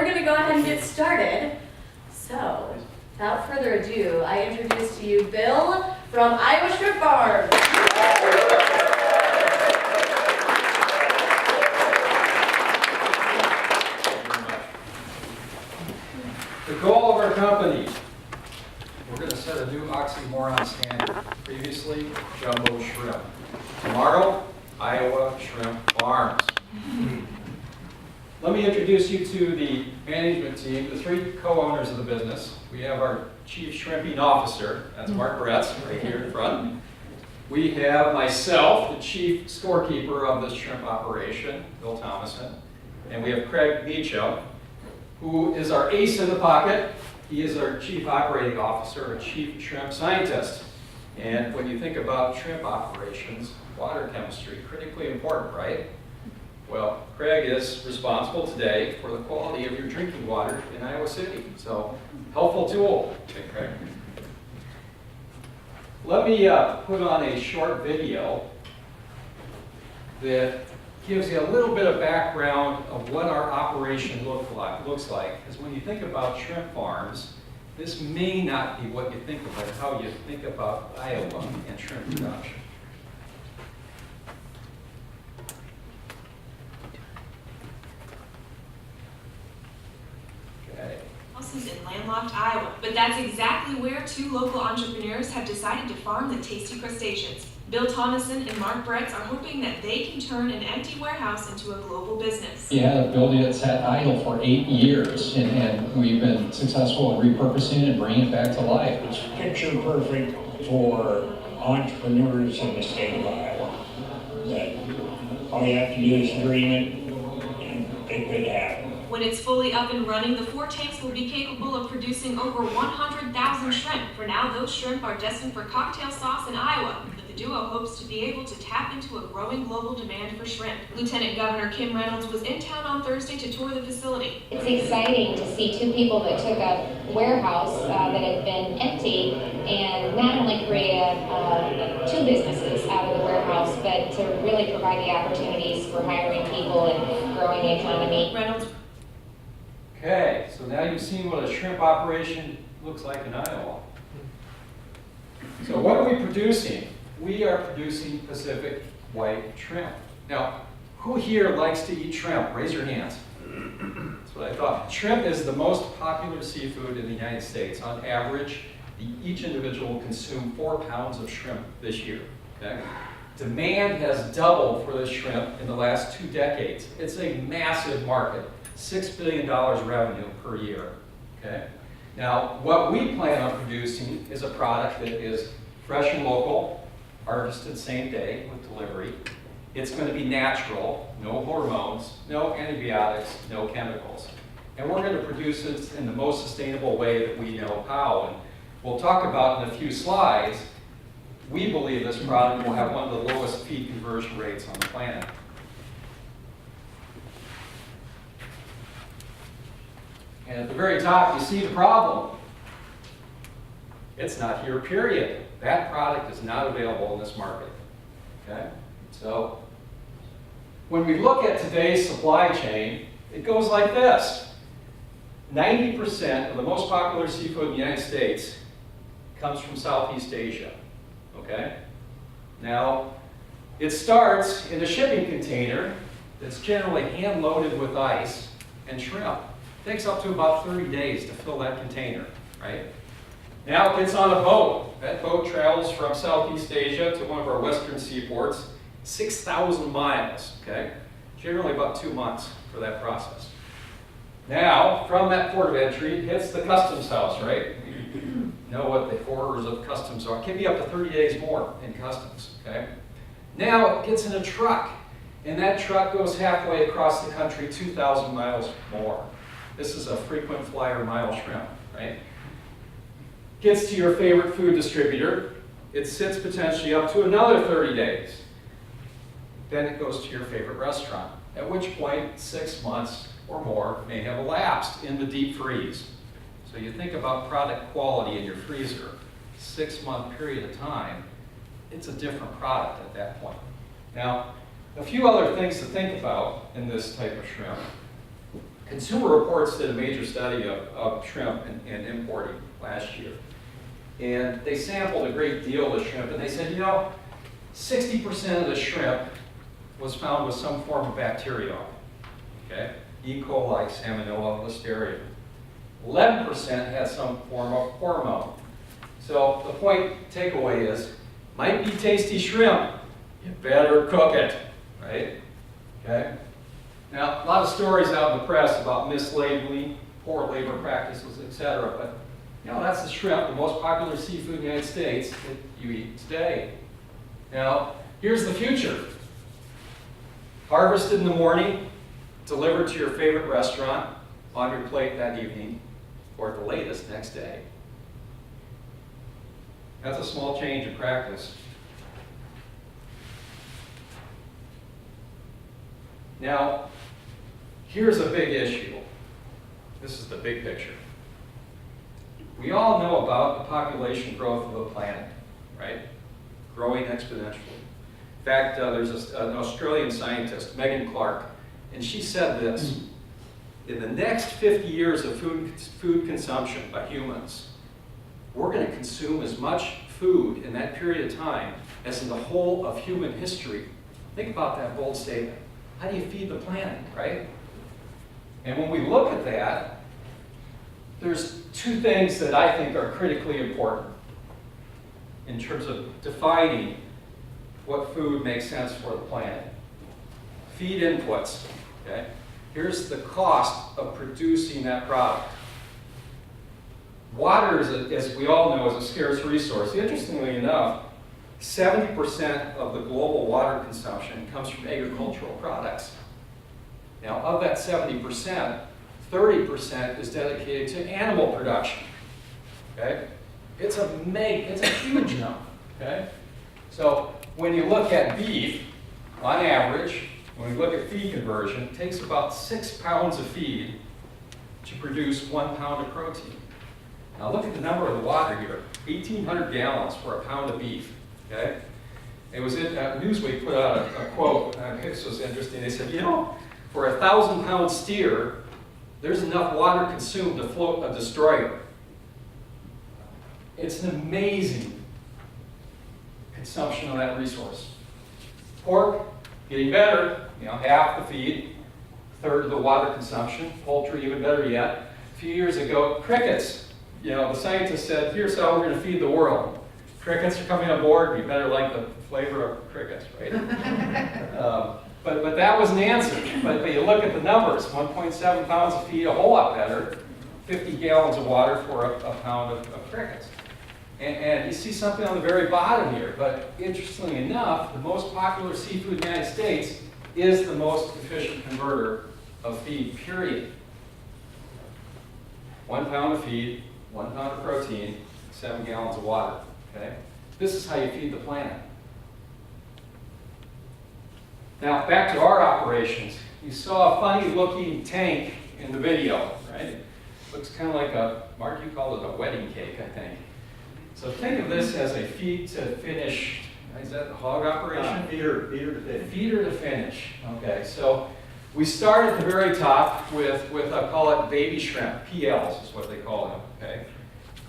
we're going to go ahead and get started. So, without further ado, I introduce to you Bill from Iowa Shrimp Farms. The goal of our company, we're going to set a new oxymoron standard. Previously, jumbo shrimp. Tomorrow, Iowa Shrimp Farms. Let me introduce you to the management team, the three co-owners of the business. We have our chief shrimping officer, that's Mark Bretz, right here in front. We have myself, the chief scorekeeper of this shrimp operation, Bill Thomason. And we have Craig Beecham, who is our ace in the pocket. He is our chief operating officer, a chief shrimp scientist. And when you think about shrimp operations, water chemistry, critically important, right? Well, Craig is responsible today for the quality of your drinking water in Iowa City. So, helpful tool. Okay, Craig. Let me put on a short video that gives you a little bit of background of what our operation looks like. Because when you think about shrimp farms, this may not be what you think about, how you think about Iowa and shrimp production. Okay. Houses in landlocked Iowa, but that's exactly where two local entrepreneurs have decided to farm the tasty crustaceans. Bill Thomason and Mark Bretz are hoping that they can turn an empty warehouse into a global business. We had a building that sat idle for 8 years, and we've been successful in repurposing it and bringing it back to life. It's picture perfect for entrepreneurs in the state of Iowa. That all you have to do is dream it, and it could happen. When it's fully up and running, the 4 tanks will be capable of producing over 100,000 shrimp. For now, those shrimp are destined for cocktail sauce in Iowa, but the duo hopes to be able to tap into a growing global demand for shrimp. Lieutenant Governor Kim Reynolds was in town on Thursday to tour the facility. It's exciting to see two people that took a warehouse that had been empty and not only create two businesses out of the warehouse, but to really provide the opportunities for hiring people and growing the economy. Reynolds. Okay, so now you've seen what a shrimp operation looks like in Iowa. So what are we producing? We are producing Pacific white shrimp. Now, who here likes to eat shrimp? Raise your hands. That's what I thought. Shrimp is the most popular seafood in the United States. On average, each individual will consume 4 pounds of shrimp this year. Okay? Demand has doubled for this shrimp in the last 2 decades. It's a massive market. $6 billion revenue per year. Okay? Now, what we plan on producing is a product that is fresh and local, harvested same day with delivery. It's going to be natural, no hormones, no antibiotics, no chemicals. And we're going to produce it in the most sustainable way that we know how. And we'll talk about in a few slides, we believe this product will have one of the lowest feed conversion rates on the planet. And at the very top, you see the problem. It's not here, period. That product is not available in this market. Okay? So, when we look at today's supply chain, it goes like this. 90% of the most popular seafood in the United States comes from Southeast Asia. Okay? Now, it starts in a shipping container that's generally hand-loaded with ice and shrimp. It takes up to about 30 days to fill that container, right? Now it gets on a boat. That boat travels from Southeast Asia to one of our western seaports, 6,000 miles, okay? Generally about 2 months for that process. Now, from that port of entry, it hits the customs house, right? You know what the horrors of customs are. It can be up to 30 days more in customs, okay? Now it gets in a truck, and that truck goes halfway across the country, 2,000 miles more. This is a frequent flyer mile shrimp, right? Gets to your favorite food distributor. It sits potentially up to another 30 days. Then it goes to your favorite restaurant, at which point 6 months or more may have elapsed in the deep freeze. So you think about product quality in your freezer, 6-month period of time, it's a different product at that point. Now, a few other things to think about in this type of shrimp. Consumer Reports did a major study of shrimp and importing last year. And they sampled a great deal of shrimp, and they said, 60% of the shrimp was found with some form of bacteria on it, okay? E. coli, Salmonella, Listeria. 11% had some form of hormone. So the takeaway is, might be tasty shrimp, you better cook it, right? Okay? Now, a lot of stories out in the press about mislabeling, poor labor practices, etc. But, that's the shrimp, the most popular seafood in the United States that you eat today. Now, here's the future. Harvested in the morning, delivered to your favorite restaurant on your plate that evening, or at the latest next day. That's a small change in practice. Now, here's a big issue. This is the big picture. We all know about the population growth of the planet, right? Growing exponentially. In fact, there's an Australian scientist, Megan Clark, and she said this: in the next 50 years of food consumption by humans, we're going to consume as much food in that period of time as in the whole of human history. Think about that bold statement. How do you feed the planet, right? And when we look at that, there's two things that I think are critically important in terms of defining what food makes sense for the planet. Feed inputs, okay? Here's the cost of producing that product. Water, as we all know, is a scarce resource. Interestingly enough, 70% of the global water consumption comes from agricultural products. Now, of that 70%, 30% is dedicated to animal production. Okay? It's a huge number. Okay? So when you look at beef, on average, when we look at feed conversion, it takes about 6 pounds of feed to produce 1 pound of protein. Now look at the number of the water here, 1,800 gallons for a pound of beef. Okay? It was in Newsweek put out a quote. This was interesting. They said, for a 1,000-pound steer, there's enough water consumed to float a destroyer. It's an amazing consumption of that resource. Pork, getting better, half the feed, third of the water consumption. Poultry, even better yet. A few years ago, crickets. The scientists said, here's how we're going to feed the world. Crickets are coming on board, you better like the flavor of crickets, right? But that was an answer. But you look at the numbers, 1.7 pounds of feed, a whole lot better. 50 gallons of water for a pound of crickets. And you see something on the very bottom here. But interestingly enough, the most popular seafood in the United States is the most efficient converter of feed, period. 1 pound of feed, 1 pound of protein, 7 gallons of water. Okay? This is how you feed the planet. Now, back to our operations. You saw a funny looking tank in the video, right? Looks kind of like Mark, you called it a wedding cake, I think. So think of this as a feed to finish, is that the hog operation? Feeder to finish. Feeder to finish, okay. So we start at the very top with I call it baby shrimp, PLs is what they call them, okay?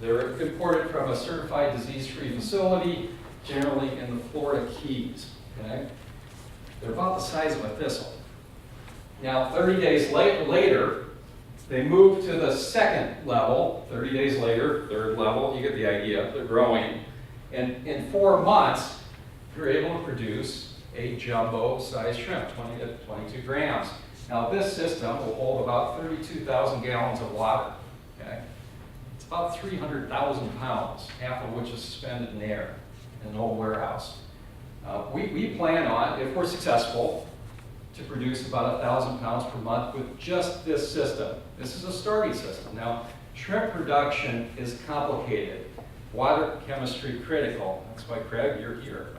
They're imported from a certified disease-free facility, generally in the Florida Keys, okay? They're about the size of a thistle. Now, 30 days later, they move to the second level. 30 days later, third level, you get the idea, they're growing. And in 4 months, you're able to produce a jumbo-sized shrimp, 20 to 22 grams. Now, this system will hold about 32,000 gallons of water, okay? It's about 300,000 pounds, half of which is suspended in air in an old warehouse. We plan on, if we're successful, to produce about 1,000 pounds per month with just this system. This is a starting system. Now, shrimp production is complicated. Water chemistry critical. That's why, Craig, you're here,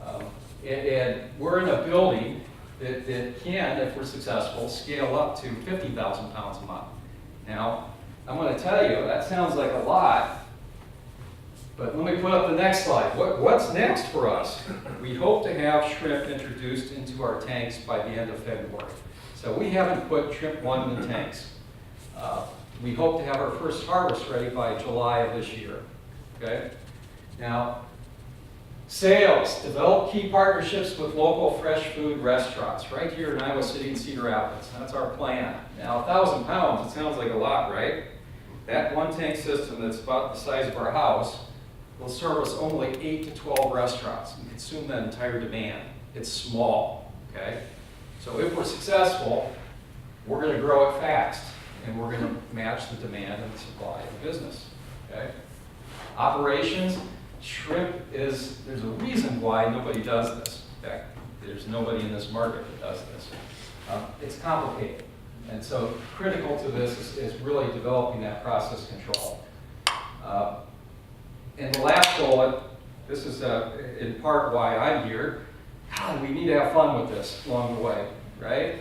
right? And we're in a building that can, if we're successful, scale up to 50,000 pounds a month. Now, I'm going to tell you, that sounds like a lot, but let me put up the next slide. What's next for us? We hope to have shrimp introduced into our tanks by the end of February. So we haven't put shrimp 1 in the tanks. We hope to have our first harvest ready by July of this year, okay? Now, sales, develop key partnerships with local fresh food restaurants right here in Iowa City and Cedar Rapids. That's our plan. Now, 1,000 pounds, it sounds like a lot, right? That 1 tank system that's about the size of our house will service only 8 to 12 restaurants and consume that entire demand. It's small, okay? So if we're successful, we're going to grow it fast, and we're going to match the demand and the supply of the business, okay? Operations, shrimp is, there's a reason why nobody does this. In fact, there's nobody in this market that does this. It's complicated. And so critical to this is really developing that process control. And the last bullet, this is in part why I'm here. God, we need to have fun with this along the way, right?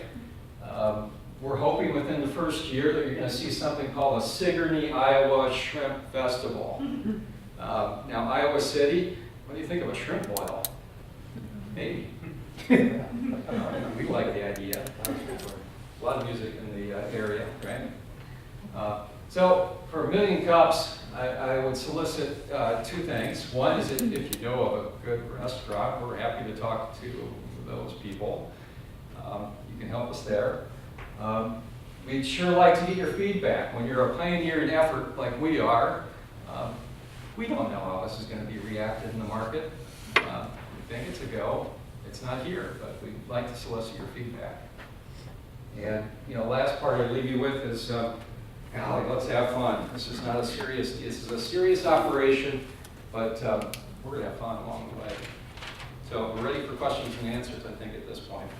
We're hoping within the first year that you're going to see something called a Sigourney, Iowa Shrimp Festival. Now, Iowa City, what do you think of a shrimp boil? Maybe. We like the idea. A lot of music in the area, right? So for 1 million cups, I would solicit 2 things. One is if you know of a good restaurant, we're happy to talk to those people. You can help us there. We'd sure like to get your feedback. When you're a pioneering effort like we are, we don't know how this is going to be reacted in the market. We think it's a go. It's not here, but we'd like to solicit your feedback. And last part I'd leave you with is, golly, let's have fun. This is not a serious. This is a serious operation, but we're going to have fun along the way. So we're ready for questions and answers, I think, at this point.